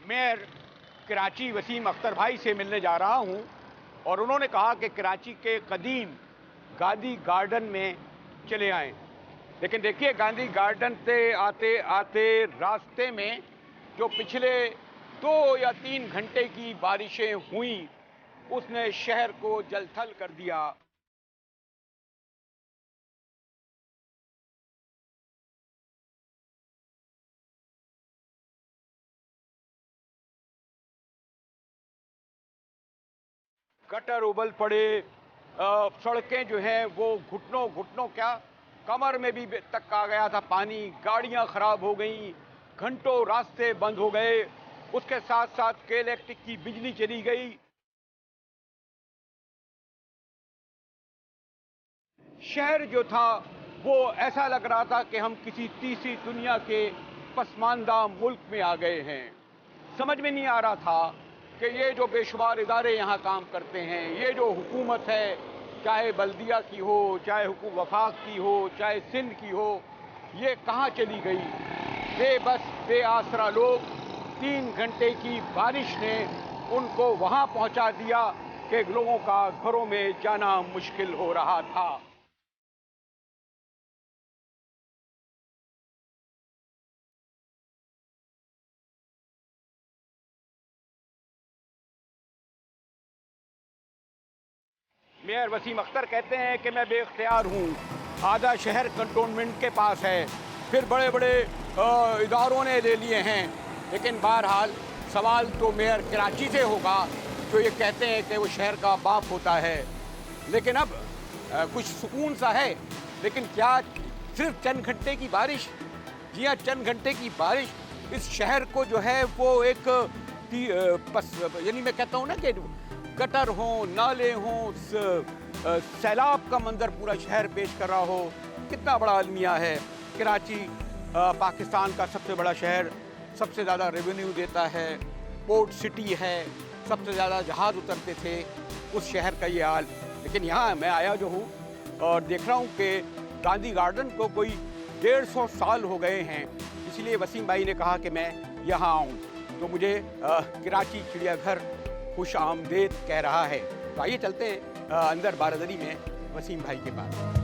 मैं कराची वसीम अख्तर भाई से मिलने जा रहा हूं और उन्होंने कहा कि कराची के कदीम गांधी गार्डन में चले आएं। लेकिन देखिए, गांधी गार्डन से आते आते रास्ते में जो पिछले 2 या 3 घंटे की बारिशें हुई उसने शहर को जलथल कर दिया। गटर उबल पड़े, सड़कें जो हैं वो घुटनों घुटनों क्या, कमर में भी तक आ गया था पानी। गाड़ियां खराब हो गई, घंटों रास्ते बंद हो गए। उसके साथ साथ के इलेक्ट्रिक की बिजली चली गई। शहर जो था वो ऐसा लग रहा था कि हम किसी तीसरी दुनिया के पसमानदा मुल्क में आ गए हैं। समझ में नहीं आ रहा था कि ये जो बेशुमार इदारे यहाँ काम करते हैं, ये जो हुकूमत है, चाहे बल्दिया की हो, चाहे वफाक की हो, चाहे सिंध की हो, ये कहाँ चली गई। बेबस बेआसरा लोग, 3 घंटे की बारिश ने उनको वहाँ पहुँचा दिया कि लोगों का घरों में जाना मुश्किल हो रहा था। मेयर वसीम अख्तर कहते हैं कि मैं बेख्तियार हूँ। आधा शहर कंटोनमेंट के पास है, फिर बड़े बड़े इदारों ने ले लिए हैं। लेकिन बहरहाल सवाल तो मेयर कराची से होगा, जो ये कहते हैं कि वो शहर का बाप होता है। लेकिन अब कुछ सुकून सा है। लेकिन क्या सिर्फ चंद घंटे की बारिश? जी हाँ, चंद घंटे की बारिश इस शहर को जो है वो एक यानी मैं कहता हूँ ना कि गटर हो, नाले हों, सैलाब का मंजर पूरा शहर पेश कर रहा हो। कितना बड़ा अलमिया है कराची। पाकिस्तान का सबसे बड़ा शहर, सबसे ज़्यादा रेवेन्यू देता है, पोर्ट सिटी है, सबसे ज़्यादा जहाज़ उतरते थे। उस शहर का ये हाल। लेकिन यहाँ मैं आया जो हूँ और देख रहा हूँ कि गांधी गार्डन को कोई 150 साल हो गए हैं। इसलिए वसीम भाई ने कहा कि मैं यहाँ आऊँ, तो मुझे कराची चिड़ियाघर खुश आमदेद कह रहा है। तो आइए चलते हैं अंदर बारादरी में वसीम भाई के पास।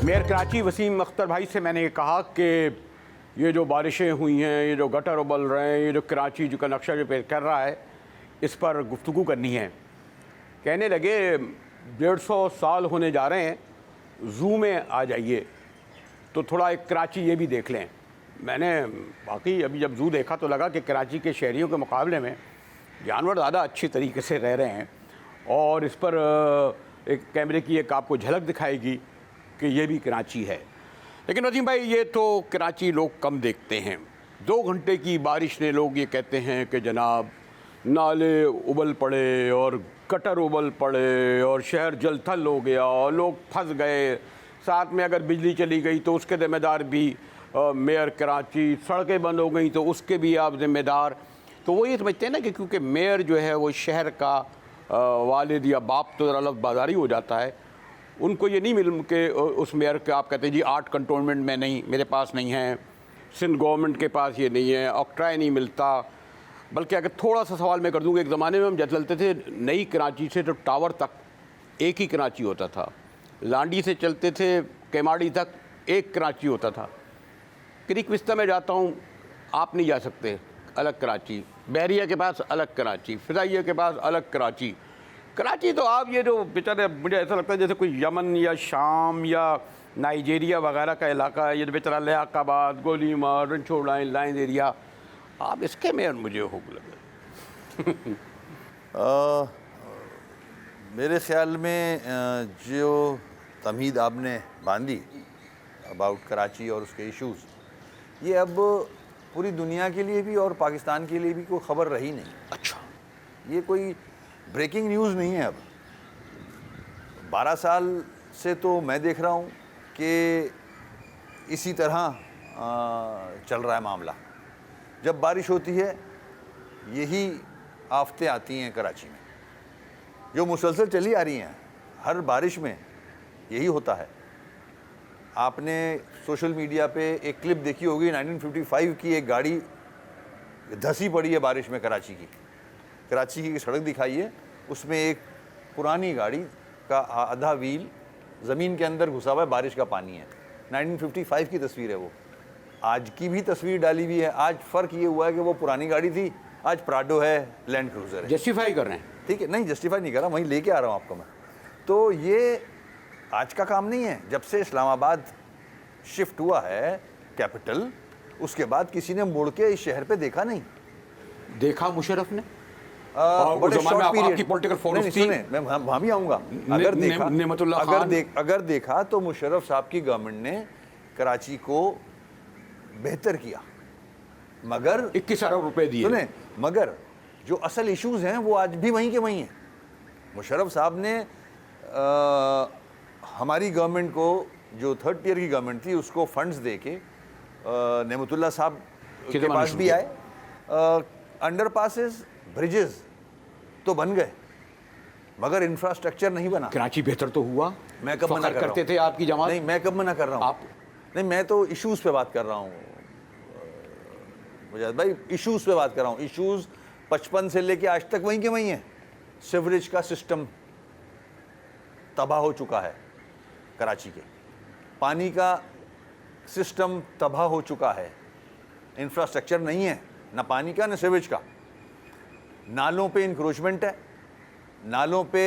मेयर कराची वसीम अख्तर भाई से मैंने कहा कि ये जो बारिशें हुई हैं, ये जो गटर उबल रहे हैं, ये जो कराची जो का नक्शा जो पेश कर रहा है, इस पर गुफ्तगू करनी है। कहने लगे 150 साल होने जा रहे हैं, ज़ू में आ जाइए तो थोड़ा एक कराची ये भी देख लें। मैंने बाकी अभी जब ज़ू देखा तो लगा कि कराची के शहरियों के मुकाबले में जानवर ज़्यादा अच्छी तरीके से रह रहे हैं। और इस पर एक कैमरे की एक आपको झलक दिखाएगी कि ये भी कराची है। लेकिन वसीम भाई, ये तो कराची लोग कम देखते हैं। 2 घंटे की बारिश ने लोग ये कहते हैं कि जनाब नाले उबल पड़े और गटर उबल पड़े और शहर जलथल हो गया और लोग फंस गए। साथ में अगर बिजली चली गई तो उसके ज़िम्मेदार भी मेयर कराची, सड़कें बंद हो गई तो उसके भी आप ज़िम्मेदार। तो वो ये समझते हैं ना कि क्योंकि मेयर जो है वो शहर का वालिद या बाप तो ज़रा लफ्ज़ बाजारी हो जाता है। उनको ये नहीं मिल के उस मेयर के आप कहते हैं जी 8 कंटोनमेंट में नहीं, मेरे पास नहीं है, सिंध गवर्नमेंट के पास ये नहीं है, ऑक्ट्राई नहीं मिलता। बल्कि अगर थोड़ा सा सवाल मैं कर दूँ, एक ज़माने में हम जब चलते थे नई कराची से तो टावर तक एक ही कराची होता था, लांडी से चलते थे केमाड़ी तक एक कराची होता था। क्रिक विस्ता में जाता हूँ, आप नहीं जा सकते, अलग कराची। बहरिया के पास अलग कराची, फिजाइया के पास अलग कराची। कराची तो आप ये जो बेचारे, मुझे ऐसा लगता है जैसे कोई यमन या शाम या नाइजीरिया वगैरह का इलाका है। ये तो बेचारा लियाकाबाद, गोलीमार, रनछोड़ लाइन एरिया, आप इसके मेयर मुझे हो लगे। मेरे ख़्याल में जो तमहीद आपने बांधी अबाउट कराची और उसके इश्यूज़, ये अब पूरी दुनिया के लिए भी और पाकिस्तान के लिए भी कोई खबर रही नहीं। अच्छा, ये कोई ब्रेकिंग न्यूज़ नहीं है। अब 12 साल से तो मैं देख रहा हूँ कि इसी तरह चल रहा है मामला। जब बारिश होती है यही आफतें आती हैं कराची में, जो मुसलसल चली आ रही हैं। हर बारिश में यही होता है। आपने सोशल मीडिया पे एक क्लिप देखी होगी, 1955 की एक गाड़ी धंसी पड़ी है बारिश में कराची की। कराची की सड़क दिखाई है, उसमें एक पुरानी गाड़ी का आधा व्हील ज़मीन के अंदर घुसा हुआ है, बारिश का पानी है। 1955 की तस्वीर है वो। आज की भी तस्वीर डाली हुई है। आज फ़र्क ये हुआ है कि वो पुरानी गाड़ी थी, आज प्राडो है, लैंड क्रूज़र है। जस्टिफाई कर रहे हैं। ठीक है, नहीं जस्टिफाई नहीं कर रहा, वहीं लेके आ रहा हूँ आपको मैं। तो ये आज का काम नहीं है। जब से इस्लामाबाद शिफ्ट हुआ है कैपिटल, उसके बाद किसी ने मुड़ के इस शहर पे देखा नहीं। देखा मुशर्रफ ने बड़े उस ज़माने में शॉर्ट पीरियड आपकी पॉलिटिकल फोर्स थी। सुने, मैं वहाँ भी आऊँगा। अगर देखा नेमतुल्लाह खान अगर देखा तो मुशर्रफ साहब की गवर्नमेंट ने कराची को बेहतर किया, मगर 21 अरब रुपए दिए। सुने, मगर जो असल इश्यूज हैं वो आज भी वहीं के वहीं हैं। मुशर्रफ साहब ने हमारी गवर्नमेंट को, जो थर्ड टियर की गवर्नमेंट थी, उसको फंड्स दे के नेमतुल्लाह साहब के पास भी आए। अंडर पासेस, ब्रिजेस तो बन गए, मगर इंफ्रास्ट्रक्चर नहीं बना। कराची बेहतर तो हुआ। मैं कब मना कर रहा हूं? करते थे आपकी जमात। नहीं, मैं कब मना कर रहा हूँ आप नहीं, मैं तो इश्यूज़ पे बात कर रहा हूँ मुजाहिद भाई, इश्यूज़ पे बात कर रहा हूँ। इश्यूज़ 55 से लेके आज तक वहीं के वहीं हैं। सीवरेज का सिस्टम तबाह हो चुका है कराची के, पानी का सिस्टम तबाह हो चुका है, इंफ्रास्ट्रक्चर नहीं है, ना पानी का ना सीवरेज का। नालों पे इंक्रोचमेंट है। नालों पे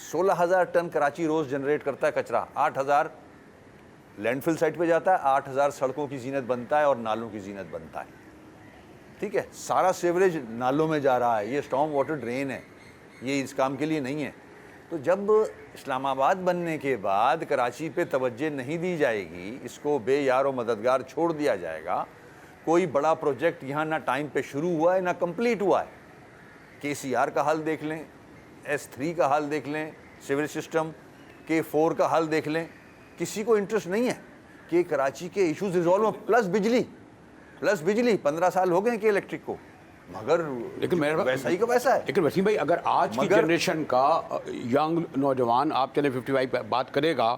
16,000 टन कराची रोज़ जनरेट करता है कचरा। 8,000 लैंडफिल साइट पे जाता है, 8,000 सड़कों की जीनत बनता है और नालों की जीनत बनता है। ठीक है, सारा सीवरेज नालों में जा रहा है। ये स्टॉर्म वाटर ड्रेन है, ये इस काम के लिए नहीं है। तो जब इस्लामाबाद बनने के बाद कराची पे तवज्जो नहीं दी जाएगी, इसको बेयार व मददगार छोड़ दिया जाएगा, कोई बड़ा प्रोजेक्ट यहाँ ना टाइम पे शुरू हुआ है ना कंप्लीट हुआ है। KCR का हाल देख लें, S3 का हाल देख लें, सीवरेज सिस्टम, K4 का हाल देख लें। किसी को इंटरेस्ट नहीं है कि कराची के इश्यूज रिजॉल्व हो। प्लस बिजली 15 साल हो गए कि इलेक्ट्रिक को, मगर लेकिन वैसा ही का वैसा है। लेकिन वसीम भाई, अगर आज की जनरेशन का यंग नौजवान आप चले 55 बात करेगा,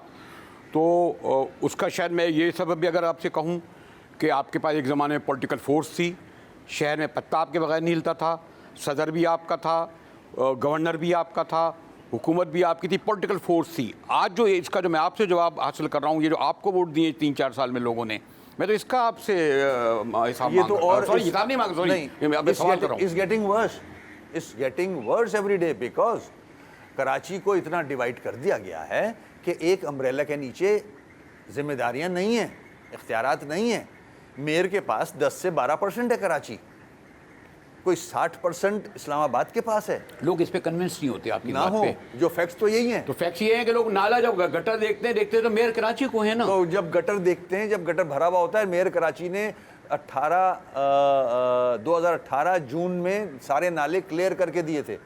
तो उसका शायद मैं ये सबब भी अगर आपसे कहूँ कि आपके पास एक ज़माने में पॉलिटिकल फोर्स थी, शहर में पत्ता आपके बगैर नहीं हिलता था, सदर भी आपका था, गवर्नर भी आपका था, हुकूमत भी आपकी थी, पॉलिटिकल फोर्स थी। आज जो इसका जो मैं आपसे जवाब हासिल कर रहा हूँ, ये जो आपको वोट दिए 3-4 साल में लोगों ने, मैं तो इसका आपसे हिसाब ये तो और हिसाब नहीं मांग, सॉरी, मैं सवाल कर रहा हूँ। Is getting worse every day, because Karachi को इतना डिवाइड कर दिया गया है कि एक अम्ब्रेला के नीचे जिम्मेदारियां नहीं हैं, इख्तियारात नहीं हैं। मेयर के पास 10 से 12% है कराची, कोई 60% इस्लामाबाद के पास है। लोग इस पे कन्विंस नहीं होते आपकी ना बात हो, पे। जो फैक्ट्स तो यही हैं। तो फैक्ट्स ये हैं कि लोग नाला जब गटर देखते हैं तो मेयर कराची को है ना। तो जब गटर देखते हैं, जब गटर भरा हुआ होता है, मेयर कराची ने 2018 जून में सारे नाले क्लियर करके दिए थे,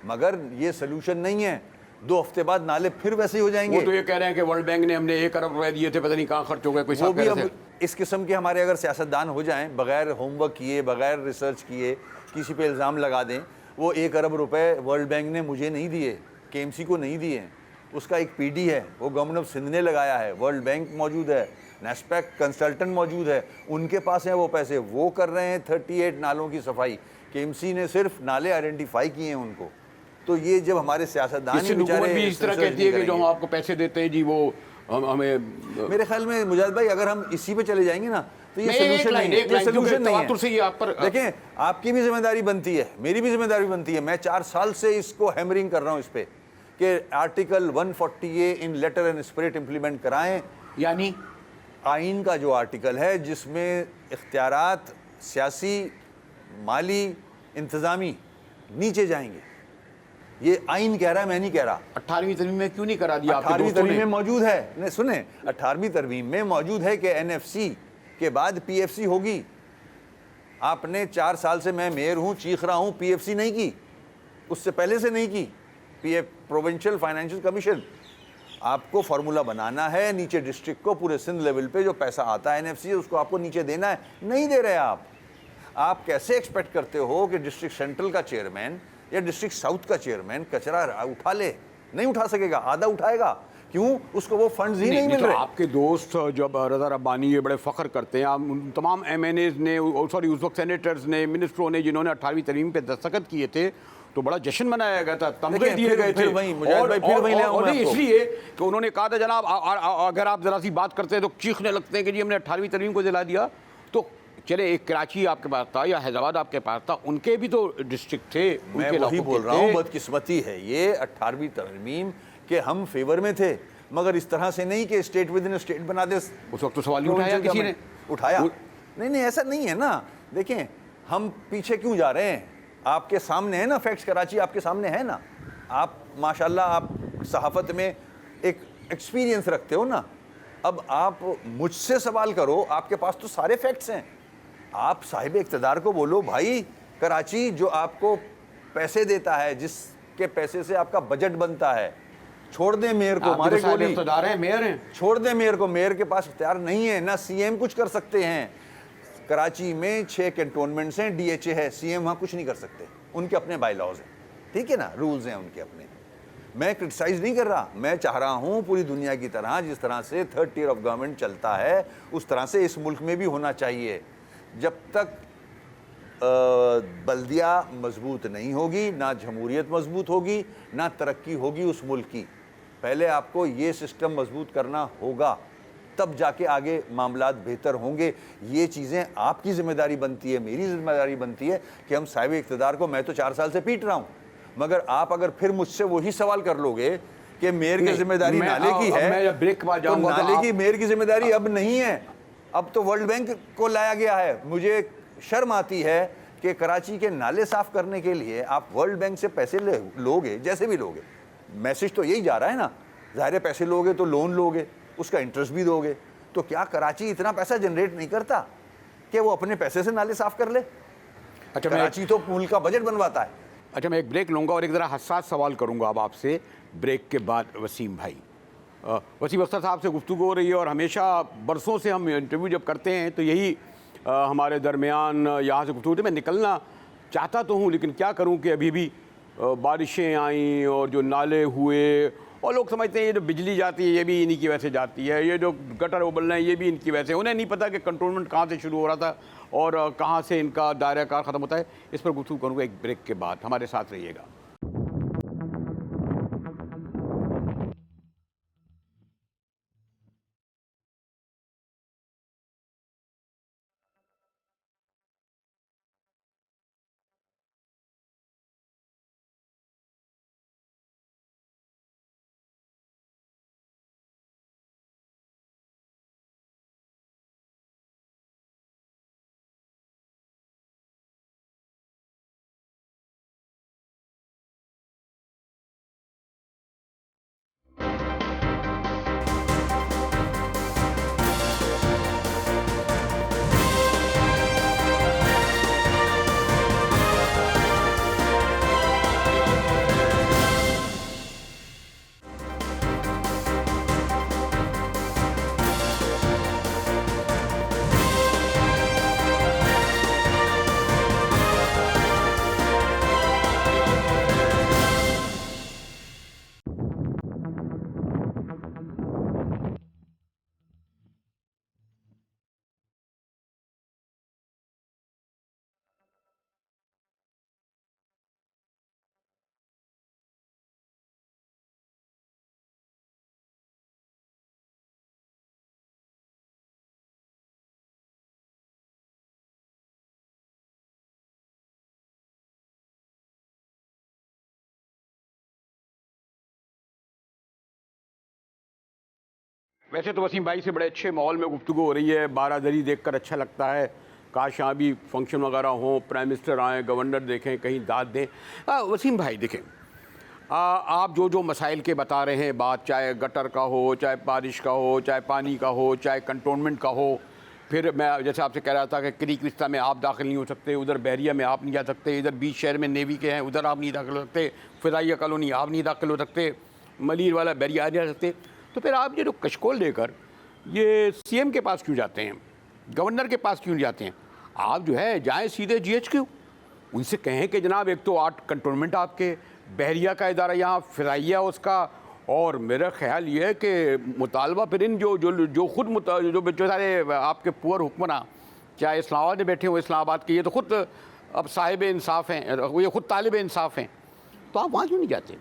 मगर ये सोल्यूशन नहीं है। 2 हफ्ते बाद नाले फिर वैसे ही हो जाएंगे। वो तो ये कह रहे हैं कि वर्ल्ड बैंक ने हमने 1 अरब रुपए दिए थे, पता नहीं कहाँ खर्च हो गए। कोई वो भी अब इस किस्म के हमारे अगर सियासतदान हो जाएं, बगैर होमवर्क किए, बगैर रिसर्च किए, किसी पे इल्ज़ाम लगा दें, वो 1 अरब रुपए वर्ल्ड बैंक ने मुझे नहीं दिए, KMC को नहीं दिए, उसका एक PD है, वो गवर्नमेंट ऑफ सिंध ने लगाया है, वर्ल्ड बैंक मौजूद है, नेस्पेक कंसल्टेंट मौजूद है, उनके पास हैं वो पैसे, वो कर रहे हैं 38 नालों की सफाई। KMC ने सिर्फ नाले आइडेंटिफाई किए हैं उनको। तो ये जब हमारे सियासतदान ही बेचारे भी इस तरह कहती है कि जो हम आपको पैसे देते हैं जी, वो हमें, मेरे ख्याल में मुजाहिद भाई, अगर हम इसी पे चले जाएंगे ना तो ये सोल्यूशन नहीं है। ये सोल्यूशन नहीं है। देखें, आपकी भी जिम्मेदारी बनती है, मेरी भी जिम्मेदारी बनती है। मैं 4 साल से इसको हैमरिंग कर रहा हूँ इस पे कि article 140A in letter and spirit implement कराएं। यानी आइन का जो आर्टिकल है जिसमें इख्तियारात सियासी, माली, इंतज़ामी नीचे जाएंगे, ये आइन कह रहा है, मैं नहीं कह रहा। 18वीं तरमीम में क्यों नहीं करा दिया? 18वीं तरमीम में मौजूद है, नहीं सुने, 18वीं तरमीम में मौजूद है कि एनएफसी के बाद पीएफसी होगी। आपने 4 साल से मैं मेयर हूं, चीख रहा हूं, पीएफसी नहीं की, उससे पहले से नहीं की, प्रोविंशियल फाइनेंशियल कमीशन। आपको फार्मूला बनाना है, नीचे डिस्ट्रिक्ट को पूरे सिंध लेवल पे जो पैसा आता है एनएफसी उसको आपको नीचे देना है, नहीं दे रहे आप कैसे एक्सपेक्ट करते हो कि डिस्ट्रिक्ट सेंट्रल का चेयरमैन या डिस्ट्रिक्ट साउथ का चेयरमैन कचरा उठा ले? नहीं उठा सकेगा, आधा उठाएगा। क्यों? उसको वो फंड्स ही नहीं मिल रहे। आपके दोस्त जब रज़ा रब्बानी ये बड़े फ़ख्र करते हैं, आप उन तमाम एमएनएज ने, सॉरी उस वक्त सेनेटर्स ने, मिनिस्टरों ने, जिन्होंने 18वीं तरमीम पे दस्तखत किए थे, तो बड़ा जश्न मनाया गया था, तमगे दिए गए थे। और इसलिए कि उन्होंने कहा था जनाब अगर आप ज़रा सी बात करते हैं तो चीखने लगते हैं कि जी हमने 18वीं तरमीम को दिला दिया। तो चले, एक कराची आपके पास था या हैदराबाद आपके पास था, उनके भी तो डिस्ट्रिक्ट थे। मैं वही बोल रहा हूँ, बदकिस्मती है ये 18वीं तरमीम के हम फेवर में थे, मगर इस तरह से नहीं कि स्टेट विद इन स्टेट बना दे। उस वक्त तो सवाल नहीं उठाया किसी ने। उठाया नहीं, ऐसा नहीं है ना। देखें, हम पीछे क्यों जा रहे हैं? आपके सामने है ना फैक्ट्स, कराची आपके सामने है ना। आप माशाल्लाह आप सहाफत में एक एक्सपीरियंस रखते हो ना। अब आप मुझसे सवाल करो, आपके पास तो सारे फैक्ट्स हैं। आप साहिब इक़्तिदार को बोलो, भाई कराची जो आपको पैसे देता है, जिसके पैसे से आपका बजट बनता है, छोड़ दें मेयर को, मारे गोली। इक़्तिदार हैं, मेयर हैं, छोड़ दें मेयर को। मेयर के पास इख्तियार नहीं है, ना सीएम कुछ कर सकते हैं। कराची में 6 कैंटोनमेंट्स हैं, डीएचए है, सीएम वहाँ कुछ नहीं कर सकते, उनके अपने बाई लॉज हैं, ठीक है ना, रूल्स हैं उनके अपने। मैं क्रिटिसाइज नहीं कर रहा, मैं चाह रहा हूँ पूरी दुनिया की तरह जिस तरह से 3rd tier ऑफ गवर्नमेंट चलता है उस तरह से इस मुल्क में भी होना चाहिए। जब तक बल्दिया मजबूत नहीं होगी, ना जमहूरियत मजबूत होगी, ना तरक्की होगी उस मुल्क की। पहले आपको ये सिस्टम मजबूत करना होगा, तब जाके आगे मामलात बेहतर होंगे। ये चीज़ें आपकी जिम्मेदारी बनती है, मेरी जिम्मेदारी बनती है कि हम साहिब इक़्तिदार को, मैं तो 4 साल से पीट रहा हूँ, मगर आप अगर फिर मुझसे वही सवाल कर लोगे कि मेयर की जिम्मेदारी नाले की है, तो नाले की मेयर की जिम्मेदारी अब नहीं है, अब तो वर्ल्ड बैंक को लाया गया है। मुझे शर्म आती है कि कराची के नाले साफ करने के लिए आप वर्ल्ड बैंक से पैसे लोगे, जैसे भी लोगे, मैसेज तो यही जा रहा है ना, ज़ाहिर है पैसे लोगे तो लोन लोगे, उसका इंटरेस्ट भी दोगे, तो क्या कराची इतना पैसा जनरेट नहीं करता कि वो अपने पैसे से नाले साफ कर ले? अच्छा, कराची तो मुल्क का बजट बनवाता है। अच्छा, मैं एक ब्रेक लूँगा और एक ज़रा हसास सवाल करूँगा अब आपसे ब्रेक के बाद। वसीम भाई, वसीम अख्तर साहब से गुफ्तगू हो रही है और हमेशा बरसों से हम इंटरव्यू जब करते हैं तो यही हमारे दरमियान यहाँ से गुफ्तगू होती है। मैं निकलना चाहता तो हूँ, लेकिन क्या करूँ कि अभी भी बारिशें आईं और जो नाले हुए, और लोग समझते हैं ये जो बिजली जाती है ये भी इन्हीं की वजह से जाती है, ये जो गटर उबल रहे हैं ये भी इनकी वजह से। उन्हें नहीं पता कि कंट्रोलमेंट कहाँ से शुरू हो रहा था और कहाँ से इनका दायरा कार ख़त्म होता है। इस पर गुफ्तगू करूँगा एक ब्रेक के बाद, हमारे साथ रहिएगा। वैसे तो वसीम भाई से बड़े अच्छे माहौल में गुफ्तगू हो रही है, बारादरी देखकर अच्छा लगता है। काश यहाँ भी फंक्शन वगैरह हों, प्राइम मिनिस्टर आएँ, गवर्नर देखें, कहीं दाद दें। वसीम भाई देखें, आप जो जो मसाइल के बता रहे हैं बात, चाहे गटर का हो, चाहे बारिश का हो, चाहे पानी का हो, चाहे कंटोनमेंट का हो, फिर मैं जैसे आपसे कह रहा था कि क्रीक विस्ता में आप दाखिल नहीं हो सकते, उधर बहरिया में आप नहीं जा सकते, इधर बीच शहर में नेवी के हैं उधर आप नहीं दाखिल हो सकते, फ़िज़ाइया कॉलोनी आप नहीं दाखिल हो सकते, मलिर वाला बहरिया नहीं जा सकते। तो फिर आप ये जो कशकोल लेकर ये सीएम के पास क्यों जाते हैं, गवर्नर के पास क्यों जाते हैं? आप जो है जाएँ सीधे GHQ, उनसे कहें कि जनाब एक तो 8 कंटोनमेंट आपके, बहरिया का इदारा यहाँ, फ़िज़ाइया उसका, और मेरा ख्याल ये है कि मुतालबा फिर इन जो खुद जो सारे आपके पुअर हुक्मरान, चाहे इस्लामाबाद में बैठे हो इस्लामाबाद के, ये तो खुद अब साहिब इंसाफ हैं, ये खुद तालिब इंसाफ हैं, तो आप वहाँ क्यों नहीं जाते?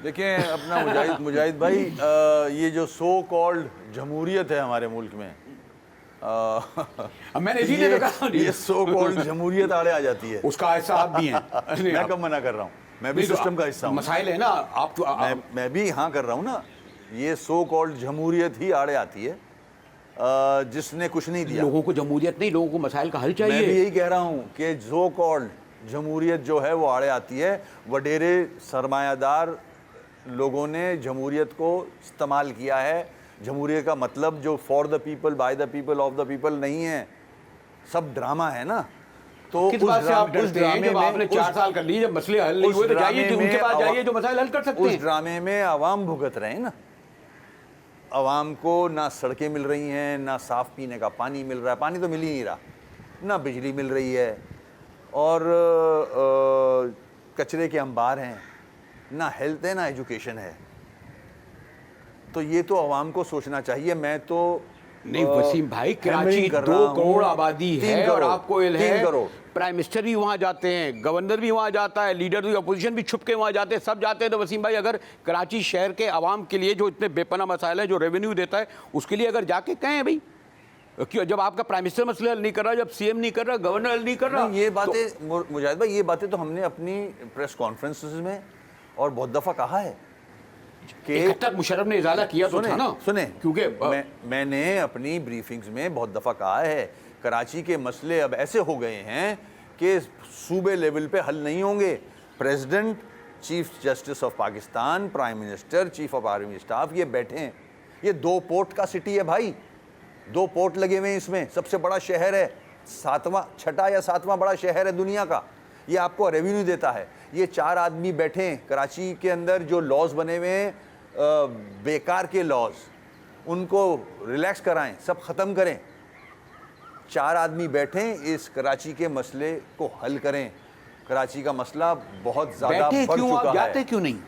देखिए अपना मुजाहिद भाई, ये जो सो कॉल्ड जमहूरियत है हमारे मुल्क में, मैंने इसीलिए तो कहा ये सो कॉल्ड जमहूरियत आड़े आ जाती है। उसका हिस्सा आप भी हैं। मैं कब मना कर रहा हूँ, मैं भी सिस्टम का हिस्सा हूँ। मसाइल है ना, आप तो मैं भी हाँ कर रहा हूँ ना। ये सो कॉल्ड जमहूरियत ही आड़े आती है, जिसने कुछ नहीं दिया। लोगों को जमहूरियत नहीं, लोगों को मसाइल का हल चाहिए। मैं भी यही कह रहा हूँ कि सो कॉल्ड जमहूरियत जो है वो आड़े आती है। वडेरे सरमायादार लोगों ने जमहूरियत को इस्तेमाल किया है। जमहूरियत का मतलब जो for the people, by the people, of the people नहीं है, सब ड्रामा है ना। तो किस बात से आप डरते हैं? जब आपने 4 साल कर लिए, जब मसले हल नहीं हुए तो जाइए उनके पास जाइए जो मसाइल हल कर सकते हैं। उस ड्रामे में आवाम भुगत रहे हैं ना। आवाम को ना सड़कें मिल रही हैं, ना साफ़ पीने का पानी मिल रहा है, पानी तो मिल ही नहीं रहा, ना बिजली मिल रही है, और कचरे के अंबार हैं, ना हेल्थ है, ना एजुकेशन है। तो ये तो आवाम को सोचना चाहिए। मैं तो नहीं वसीम भाई, कराची 2 करोड़ आबादी है और आपको है प्राइम मिनिस्टर भी वहाँ जाते हैं, गवर्नर भी वहाँ जाता है, लीडर भी, अपोजिशन भी छुप के वहाँ जाते हैं, सब जाते हैं। तो वसीम भाई अगर कराची शहर के आवाम के लिए जो इतने बेपना मसाइल है, जो रेवेन्यू देता है, उसके लिए अगर जाके कहें भाई क्यों, जब आपका प्राइम मिनिस्टर मसले हल नहीं कर रहा, जब सीएम नहीं कर रहा, गवर्नर हल नहीं कर रहा, ये बातें मुजाहिद भाई, ये बातें तो हमने अपनी प्रेस कॉन्फ्रेंसेस में और बहुत दफ़ा कहा है कि तक मुशर्रफ ने इजाला किया तो था ना। सुने, क्योंकि मैंने अपनी ब्रीफिंग्स में बहुत दफ़ा कहा है, कराची के मसले अब ऐसे हो गए हैं कि सूबे लेवल पे हल नहीं होंगे। President, chief justice of Pakistan, prime minister, chief of army staff ये बैठे हैं। ये 2 पोर्ट का सिटी है भाई, 2 पोर्ट लगे हुए हैं इसमें, सबसे बड़ा शहर है, 6वां या 7वां बड़ा शहर है दुनिया का। ये आपको रेवेन्यू देता है। ये 4 आदमी बैठे हैं कराची के अंदर, जो लॉज बने हुए हैं बेकार के लॉज, उनको रिलैक्स कराएं, सब ख़त्म करें। 4 आदमी बैठे इस कराची के मसले को हल करें। कराची का मसला बहुत ज़्यादा बढ़ चुका है। जाते क्यों नहीं?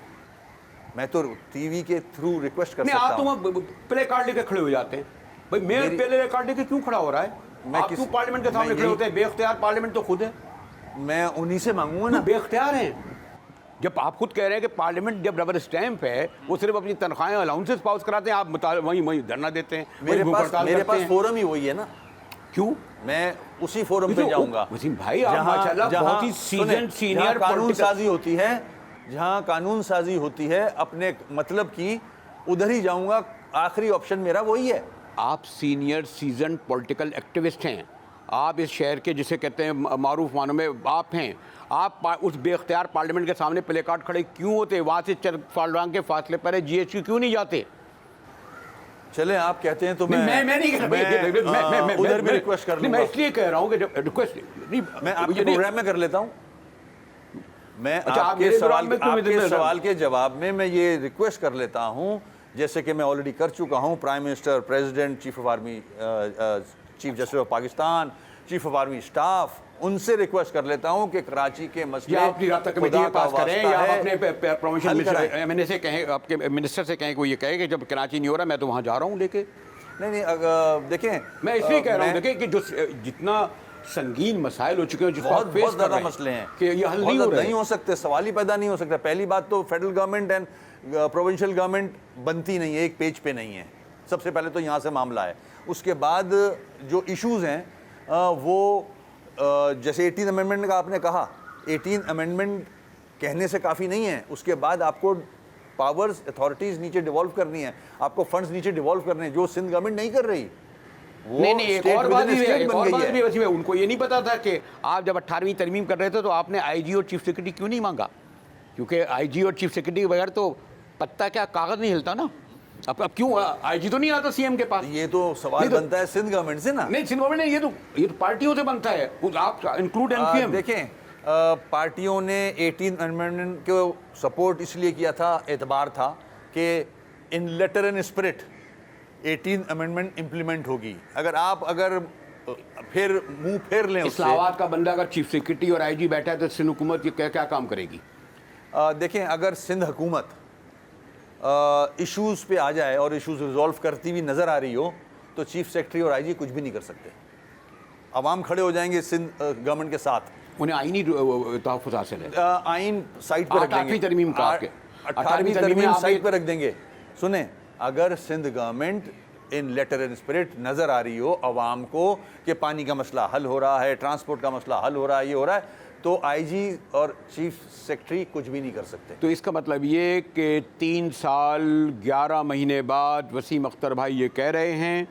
मैं तो टीवी के थ्रू रिक्वेस्ट कर सकता हूँ। आप तो प्ले कार्ड लेके खड़े हो जाते हैं भाई, मेयर प्ले कार्ड लेके क्यों खड़ा हो रहा है? आप क्यों पार्लियामेंट के सामने खड़े होते हैं? बेख्तियार पार्लियामेंट तो खुद है, मैं उन्हीं से मांगूंगा ना। बेख्तियार हैं। जब आप खुद कह रहे हैं कि पार्लियामेंट जब रबर स्टैंप है, वो सिर्फ अपनी तनख्वाहें अलाउंसेस पास कराते हैं, आप वहीं धरना देते हैं। मेरे पास फोरम ही वही है ना। क्यों? मैं उसी फोरम पे जाऊंगा वसीम भाई, आप माशाल्लाह बहुत ही सीनियर कानून साजी होती है, जहां कानून साजी होती है अपने मतलब की, उधर ही जाऊंगा। आखिरी ऑप्शन मेरा वही है। आप सीनियर सीजन पॉलिटिकल एक्टिविस्ट हैं, आप इस शहर के जिसे कहते हैं मारूफ मानों में आप हैं। आप उस बेख्तियार पार्लियामेंट के सामने प्ले कार्ड खड़े क्यों होते? वहाँ से 4 फलरांग के फासले पर है, GHQ क्यों नहीं जाते? चले आप कहते हैं तो मैं नहीं कह रहा, मैं उधर भी रिक्वेस्ट कर लूंगा। मैं इसलिए कह रहा हूँ कि रिक्वेस्ट मैं आपके प्रोग्राम में कर लेता हूँ। मैं आपके सवाल के जवाब में मैं ये रिक्वेस्ट कर लेता हूँ, जैसे कि मैं ऑलरेडी कर चुका हूँ। Prime minister, president, chief of army, chief justice of Pakistan, chief of army staff, उनसे रिक्वेस्ट कर लेता हूं कि कराची के मसले अपनी राब्ता कमेटी के पास करें, या आप अपने प्रमोशन MNA से कहें, आपके मिनिस्टर से कहें, कोई ये कहे कि जब कराची नहीं हो रहा मैं तो वहां जा रहा हूं लेके। नहीं देखें, मैं इसलिए कह रहा हूं देखें कि जो जितना संगीन मसाइल हो चुके हैं, बहुत ज़्यादा मसले हैं कि ये हल नहीं हो सकते, सवाल ही पैदा नहीं हो सकता। पहली बात तो federal government and provincial government बनती नहीं है, एक पेज पे नहीं है। सबसे पहले तो यहाँ से मामला है। उसके बाद जो इश्यूज़ हैं वो जैसे 18 अमेंडमेंट का आपने कहा, 18 अमेंडमेंट कहने से काफ़ी नहीं है। उसके बाद आपको पावर्स, अथॉरिटीज़ नीचे डिवॉल्व करनी है, आपको फंड्स नीचे डिवॉल्व करने हैं, जो सिंध गवर्नमेंट नहीं कर रही। नहीं, एक और बात भी है, उनको ये नहीं पता था कि आप जब 18वीं तरमीम कर रहे थे तो आपने IG और चीफ सेक्रेटरी क्यों नहीं मांगा? क्योंकि आईजी और चीफ सेक्रेटरी के बगैर तो पत्ता क्या कागज नहीं हिलता ना। अब क्यों आईजी तो नहीं आता सीएम के पास? ये तो सवाल बनता है सिंध गवर्नमेंट से ना। नहीं, सिंध गवर्नमेंट नहीं, ये तो पार्टियों से बनता है, आप इंक्लूड एमपीएम। देखें, पार्टियों ने 18 अमेंडमेंट को सपोर्ट इसलिए किया था, एतबार था कि in letter and spirit 18 amendment implement होगी। अगर फिर मुंह फेर लें उससे। इस्लामाबाद का बंदा अगर चीफ सेक्रेटरी और आईजी बैठा है तो सिंध हुकूमत ये क्या क्या काम करेगी? देखें, अगर सिंध हुकूमत इश्यूज़ पे आ जाए और इश्यूज़ रिजॉल्व करती हुई नज़र आ रही हो तो चीफ सेक्रेटरी और आईजी कुछ भी नहीं कर सकते। अवाम खड़े हो जाएंगे सिंध गवर्नमेंट के साथ। उन्हें आईनी तहफ़्फ़ुज़ हासिल है। आइन साइड पर रख देंगे। 18वीं तरमीम का आपके 18वीं तरमीम साइड पर रख देंगे। सुने, अगर Sindh government in letter and spirit नज़र आ रही हो अवाम को कि पानी का मसला हल हो रहा है, ट्रांसपोर्ट का मसला हल हो रहा है, ये हो रहा है, तो आईजी और चीफ सेक्रेटरी कुछ भी नहीं कर सकते। तो इसका मतलब ये कि 3 साल 11 महीने बाद वसीम अख्तर भाई ये कह रहे हैं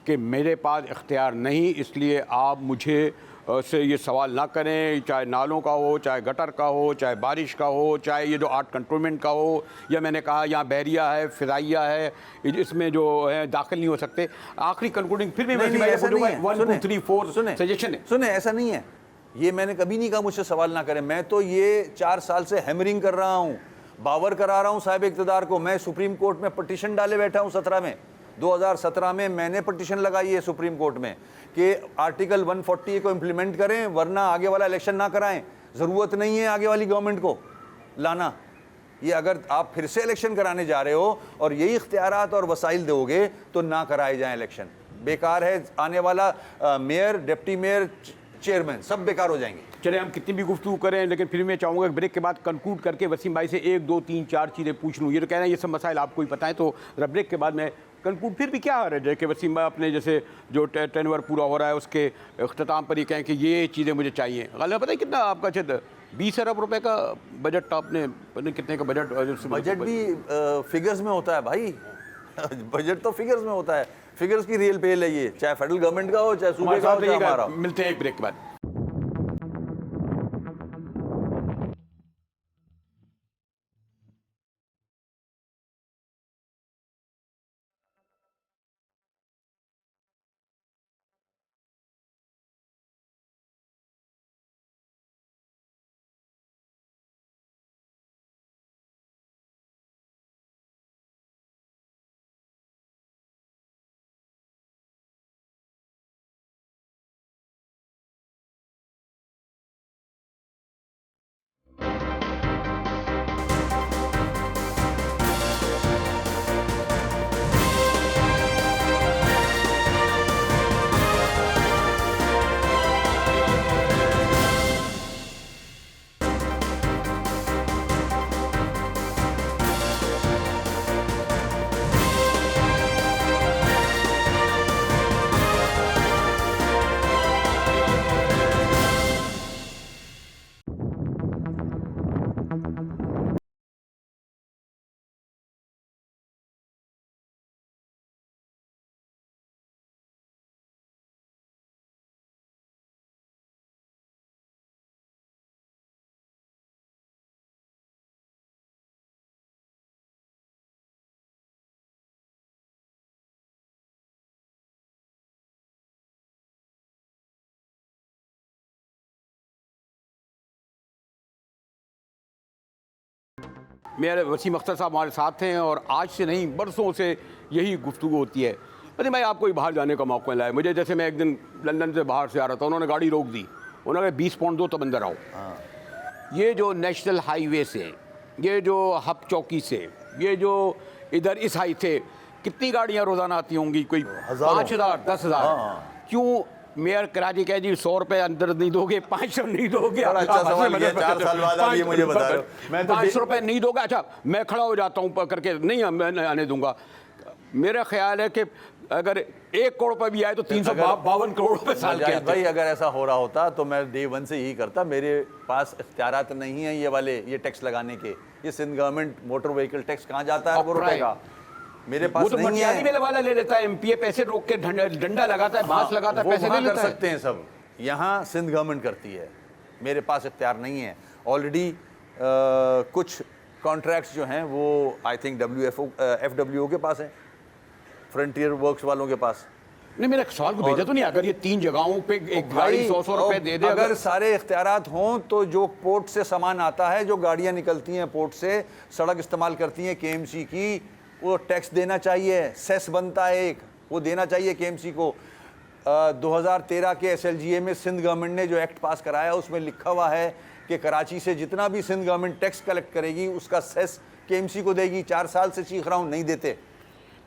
कि मेरे पास इख्तियार नहीं, इसलिए आप मुझे से ये सवाल ना करें, चाहे नालों का हो, चाहे गटर का हो, चाहे बारिश का हो, चाहे ये जो आर्ट कंट्रोलमेंट का हो, या मैंने कहा यहाँ बहरिया है, फिजाइया है, इसमें जो है दाखिल नहीं हो सकते। आखिरी कंक्लूडिंग फिर भी नहीं, ऐसा नहीं है। 1 2 3 4 सजेशन है। सुने, ऐसा नहीं है। ये मैंने कभी नहीं कहा मुझसे सवाल ना करें। मैं तो ये 4 साल से हैमरिंग कर रहा हूँ, बावर करा रहा हूँ साहिब इक़्तिदार को। मैं सुप्रीम कोर्ट में पटिशन डाले बैठा हूँ 2017 में मैंने पटिशन लगाई है सुप्रीम कोर्ट में कि आर्टिकल 140 को इम्प्लीमेंट करें, वरना आगे वाला इलेक्शन ना कराएं। ज़रूरत नहीं है आगे वाली गवर्नमेंट को लाना। ये अगर आप फिर से इलेक्शन कराने जा रहे हो और यही इख्तियारात और वसाइल दोगे तो ना कराए जाएं इलेक्शन। बेकार है आने वाला मेयर, डिप्टी मेयर, चेयरमैन सब बेकार हो जाएंगे। चले, हम कितनी भी गुफ्तगू करें, लेकिन फिर मैं चाहूँगा ब्रेक के बाद कंक्लूड करके वसीम भाई से 1 2 3 4 चीज़ें पूछ लूँ। ये तो कहना है ये सब मसाइल आपको ही पता है, तो ब्रेक के बाद मैं कंक्लूड फिर भी क्या आ रहा है कि वसीम भाई अपने जैसे जो टेनवर पूरा हो रहा है उसके अख्ताम पर ये कहें कि ये चीज़ें मुझे चाहिए। गलत पता है कितना आपका 20 अरब रुपए का बजट, आपने पता कितने का बजट भी फिगर्स में होता है भाई। बजट तो फिगर्स में होता है, फिगर्स की रियल पेल है ये, चाहे फेडरल गवर्नमेंट का हो, चाहे सूबे का हो, चाहे हमारा। मिलते हैं एक ब्रेक के बाद। मेरे वसीम अख्तर साहब हमारे साथ हैं और आज से नहीं बरसों से यही गुफ्तगू होती है। अरे भाई आपको बाहर जाने का मौका मिला है मुझे, जैसे मैं एक दिन लंदन से बाहर से आ रहा था, उन्होंने गाड़ी रोक दी, उन्होंने 20 पाउंड दो तब अंदर आओ। ये जो नेशनल हाईवे से, ये जो हब चौकी से, ये जो इधर इस हाई से कितनी गाड़ियाँ रोज़ाना आती होंगी? कोई 5,000 10,000। क्यों मेयर कराची कहे जी 100 रुपये अंदर नहीं दोगे, 500 नहीं दोगे? अच्छा सवाल ये 4 साल बाद आप ये मुझे बता रहे हो। मैं तो 500 रुपये नहीं दोगे, अच्छा मैं खड़ा हो जाता हूँ करके, नहीं मैं आने दूंगा। मेरा ख्याल है कि अगर 1 करोड़ रुपये भी आए तो 352 करोड़ रुपये साल के। भाई अगर ऐसा हो रहा होता तो मैं डे 1 से यही करता। मेरे पास इख्तियारात नहीं है ये वाले, ये टैक्स लगाने के। ये Sindh government motor vehicle tax कहाँ जाता है रुपए का? मेरे पास वो तो नहीं है। मेले वाला ले लेता है, एमपीए पैसे रोक के डंडा लगाता है, बांस लगाता है, पैसे ले लेता कर है। सकते हैं सब, यहाँ सिंध गवर्नमेंट करती है। मेरे पास इख्तियार नहीं है। ऑलरेडी कुछ कॉन्ट्रैक्ट्स जो हैं वो आई थिंक FWO के पास हैं, फ्रंटियर वर्क्स वालों के पास। नहीं, मेरा सवाल को भेजा तो नहीं, अगर ये 3 जगहों पे एक गाड़ी 100 रुपए दे दे, अगर सारे इख्तियारात हों तो जो पोर्ट से सामान आता है, जो गाड़ियां निकलती हैं पोर्ट से, सड़क इस्तेमाल करती हैं KMC की, वो टैक्स देना चाहिए, सेस बनता है एक, वो देना चाहिए KMC को। 2013 के SLGA में सिंध गवर्नमेंट ने जो एक्ट पास कराया उसमें लिखा हुआ है कि कराची से जितना भी सिंध गवर्नमेंट टैक्स कलेक्ट करेगी उसका सेस KMC को देगी। 4 साल से चीख रहा हूँ, नहीं देते।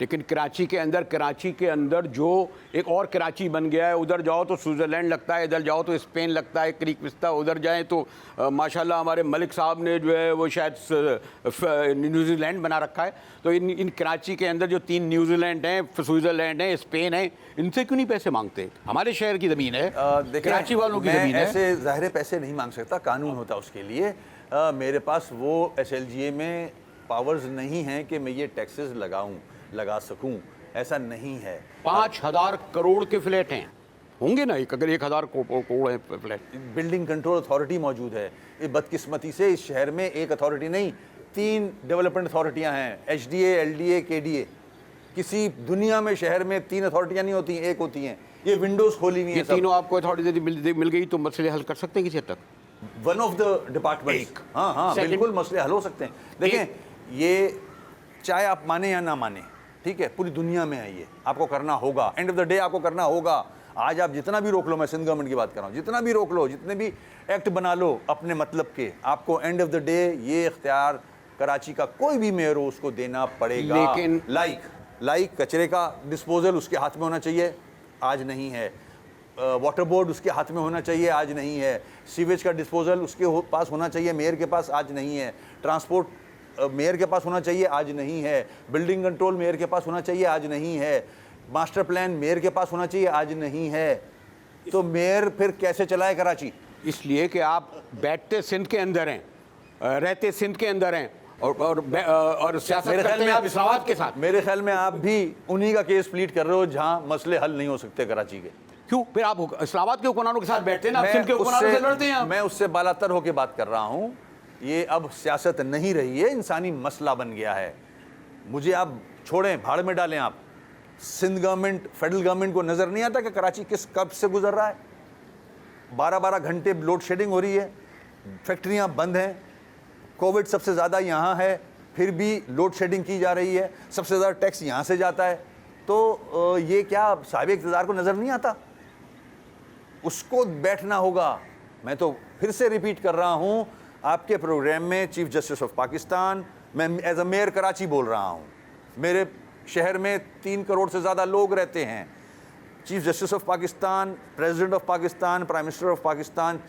लेकिन कराची के अंदर जो एक और कराची बन गया है, उधर जाओ तो स्विट्ज़रलैंड लगता है, इधर जाओ तो स्पेन लगता है, क्रीक विस्ता, उधर जाएं तो माशाल्लाह हमारे मलिक साहब ने जो है वो शायद न्यूजीलैंड बना रखा है। तो इन कराची के अंदर जो 3 न्यूजीलैंड हैं, स्विट्ज़रलैंड है, स्पेन है, इनसे क्यों नहीं पैसे मांगते? हमारे शहर की ज़मीन है, कराची वालों की ज़मीन है। ऐसे ज़ाहिर पैसे नहीं मांग सकता, कानून होता उसके लिए। मेरे पास वो SLGA में पावर्स नहीं हैं कि मैं ये टैक्सेस लगा सकूं, ऐसा नहीं है। 5000 करोड़ के फ्लैट हैं, होंगे ना, अगर 1000 करोड़ है फ्लैट। बिल्डिंग कंट्रोल अथॉरिटी मौजूद है। ये बदकिस्मती से इस शहर में एक अथॉरिटी नहीं, 3 डेवलपमेंट अथॉरिटियां हैं, HDA, LDA, KDA। किसी दुनिया में शहर में 3 अथॉरिटियां नहीं होती, एक होती हैं। ये विंडोज खोली हुई हैं। ये तीनों आपको अथॉरिटी मिल गई तो मसले हल कर सकते हैं किसी हद तक? One of the department. हाँ, बिल्कुल मसले हल हो सकते हैं। देखें, ये चाहे आप माने या ना माने, ठीक है, पूरी दुनिया में है, ये आपको करना होगा। एंड ऑफ द डे आपको करना होगा। आज आप जितना भी रोक लो, मैं सिंध गवर्नमेंट की बात कर रहा हूँ, जितना भी रोक लो, जितने भी एक्ट बना लो अपने मतलब के, आपको एंड ऑफ द डे ये इख्तियार कराची का कोई भी मेयर हो उसको देना पड़ेगा। लेकिन लाइक कचरे का डिस्पोजल उसके हाथ में होना चाहिए, आज नहीं है। वाटर बोर्ड उसके हाथ में होना चाहिए, आज नहीं है। सीवेज का डिस्पोजल उसके पास होना चाहिए, मेयर के पास आज नहीं है। ट्रांसपोर्ट मेयर के पास होना चाहिए, आज नहीं है। बिल्डिंग कंट्रोल मेयर के पास होना चाहिए, आज नहीं है। मास्टर प्लान मेयर के पास होना चाहिए, आज नहीं है। तो मेयर फिर कैसे चलाए कराची? इसलिए कि आप बैठते सिंध के अंदर हैं, रहते सिंध के अंदर हैं और सियासत करते हैं आप इस्लामाबाद के साथ। मेरे ख्याल में आप भी उन्हीं का केस प्लीट कर रहे हो जहां मसले हल नहीं हो सकते कराची के। क्यों? फिर आप इस्लामाबाद के हुक्मरानों के साथ बैठते हैं ना, सिंध के हुक्मरानों से लड़ते हैं आप। मैं उससे बालातर होकर बात कर रहा हूं। ये अब सियासत नहीं रही है, इंसानी मसला बन गया है। मुझे आप छोड़ें, भाड़ में डालें आप। सिंध गवर्नमेंट, फेडरल गवर्नमेंट को नज़र नहीं आता कि कराची किस कब से गुजर रहा है? 12-12 घंटे लोड शेडिंग हो रही है, फैक्ट्रियां बंद हैं, कोविड सबसे ज़्यादा यहाँ है, फिर भी लोड शेडिंग की जा रही है, सबसे ज़्यादा टैक्स यहाँ से जाता है। तो ये क्या साहिब इक़्तिदार को नज़र नहीं आता? उसको बैठना होगा। मैं तो फिर से रिपीट कर रहा हूँ, आपके प्रोग्राम में चीफ जस्टिस ऑफ पाकिस्तान, मैं एज अ मेयर कराची बोल रहा हूँ, मेरे शहर में 3 करोड़ से ज़्यादा लोग रहते हैं। Chief justice of Pakistan, president of Pakistan, prime minister of Pakistan,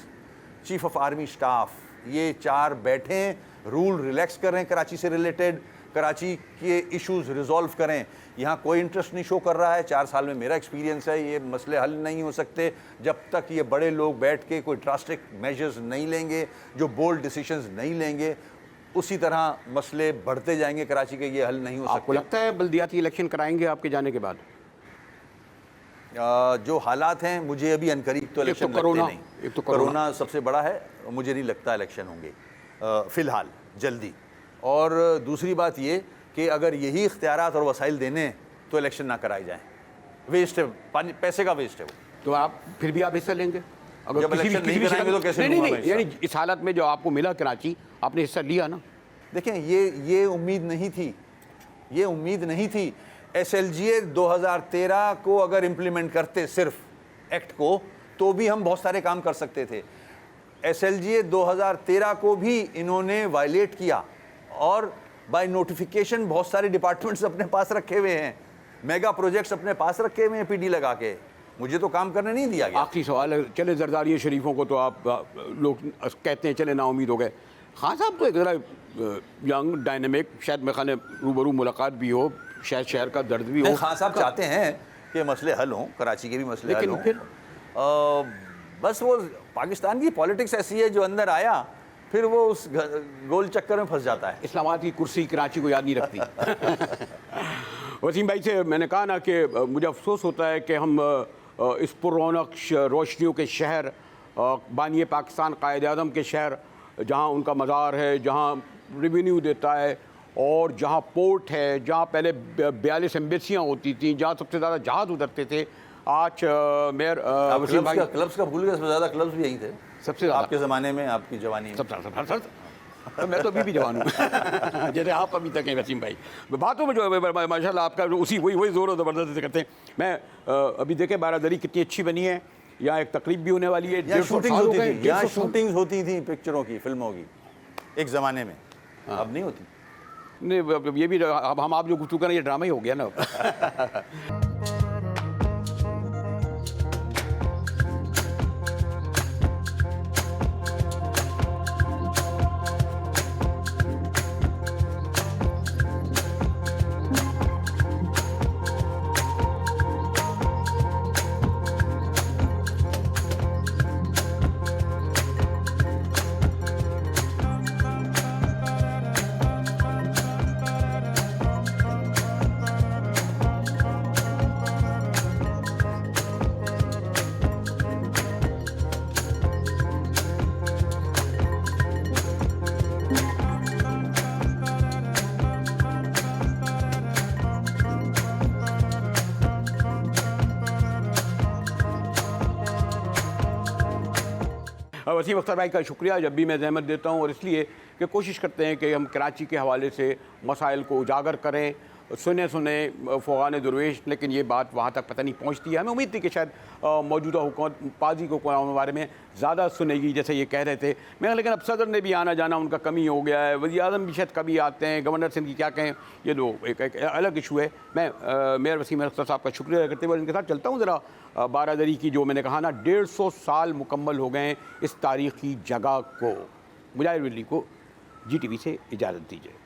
chief of army staff, ये 4 बैठें, रूल रिलैक्स करें कराची से रिलेटेड, कराची के इश्यूज रिजॉल्व करें। यहाँ कोई इंटरेस्ट नहीं शो कर रहा है। 4 साल में मेरा एक्सपीरियंस है, ये मसले हल नहीं हो सकते जब तक ये बड़े लोग बैठ के कोई ड्रास्टिक मेजर्स नहीं लेंगे, जो बोल्ड डिसीजंस नहीं लेंगे। उसी तरह मसले बढ़ते जाएंगे कराची के, ये हल नहीं हो सकते। आपको लगता है बल्दियाती इलेक्शन कराएंगे आपके जाने के बाद? जो हालात हैं, मुझे अभी अनकरीब तो इलेक्शन लगते नहीं। एक तो कोरोना सबसे बड़ा है, मुझे नहीं लगता इलेक्शन होंगे फ़िलहाल जल्दी। और दूसरी बात ये कि अगर यही इख्तियारात और वसाइल देने तो इलेक्शन ना कराई जाए, वेस्ट है, पैसे का वेस्ट है वो। तो आप फिर भी आप हिस्सा लेंगे? अगर जब इलेक्शन नहीं कराएंगे तो कैसे लूंगा मैं? यानी इस हालत में जो आपको मिला कराची, आपने हिस्सा लिया ना? देखें, ये उम्मीद नहीं थी, ये उम्मीद नहीं थी। SLGA 2013 को अगर इम्प्लीमेंट करते सिर्फ एक्ट को, तो भी हम बहुत सारे काम कर सकते थे। SLGA 2013 को भी इन्होंने वायलेट किया और बाय नोटिफिकेशन बहुत सारे डिपार्टमेंट्स अपने पास रखे हुए हैं, मेगा प्रोजेक्ट्स अपने पास रखे हुए हैं PD लगा के। मुझे तो काम करने नहीं दिया गया। आखिरी सवाल है, चले जरदारी शरीफों को तो आप लोग कहते हैं चले नाउमीद हो गए। खान साहब तो एक ज़रा यंग डायनेमिक, शायद मेरे ख्याल में रूबरू मुलाकात भी हो, शायद शहर का दर्द भी हो। खान साहब चाहते हैं कि मसले हल हों, कराची के भी मसले हल हों। फिर बस वो पाकिस्तान की पॉलिटिक्स ऐसी है, जो अंदर आया फिर वो उस गोल चक्कर में फंस जाता है। इस्लामाबाद की कुर्सी कराची को याद नहीं रखती। वसीम भाई से मैंने कहा ना कि मुझे अफसोस होता है कि हम इस पुरौनक रोशनियों के शहर, बानिए पाकिस्तान, कायद आज़म के शहर जहाँ उनका मज़ार है, जहाँ रेवेन्यू देता है, और जहाँ पोर्ट है, जहाँ पहले 42 एम्बेसियाँ होती थी, जहाँ सबसे ज़्यादा जहाज़ उतरते थे। आज मेयर वसीम भाई, क्लब्स का भूल गए, सबसे ज़्यादा क्लब्स भी यहीं थे सबसे ज़्यादा आपके ज़माने में, आपकी जवानी में। सब तो मैं तो अभी भी जवान हूँ जैसे आप अभी तक हैं वसीम भाई। बातों में जो है माशाल्लाह आपका उसी वही ज़ोर और ज़बरदस्ती से करते हैं। मैं अभी देखें बारादरी कितनी अच्छी बनी है, यहाँ एक तकरीब भी होने वाली है। यहाँ 150 शूटिंग साल हो होती गए, थी, यहाँ 150 साल। शूटिंग्स होती थी पिक्चरों की, फिल्मों की, एक ज़माने में। अब नहीं होती। नहीं, अब ये भी अब हम आप जो गुफ्तगू कर रहे हैं ये ड्रामा ही हो गया ना। वसीम अख्तर भाई का शुक्रिया, जब भी मैं ज़हमत देता हूँ, और इसलिए कि कोशिश करते हैं कि हम कराची के हवाले से मसाइल को उजागर करें। सुने फ़ौगान दुरवेश, लेकिन ये बात वहाँ तक पता नहीं पहुँचती है। हमें उम्मीद थी कि शायद मौजूदा हुकूमत पाजी को के बारे में ज़्यादा सुनेगी, जैसे ये कह रहे थे। मैं लेकिन अब सदर ने भी आना जाना उनका कमी हो गया है, वज़ीर आज़म भी शायद कभी आते हैं, गवर्नर सिंध की क्या कहें, ये तो एक अलग इशू है। मैं मेयर वसीम अख्तर साहब का शुक्रिया करते हुए इनके साथ चलता हूँ ज़रा बारादरी की, जो मैंने कहा ना 150 साल मुकम्मल हो गए इस तारीख़ी जगह को। मुजाहिर वली को GTV से इजाज़त दीजिए।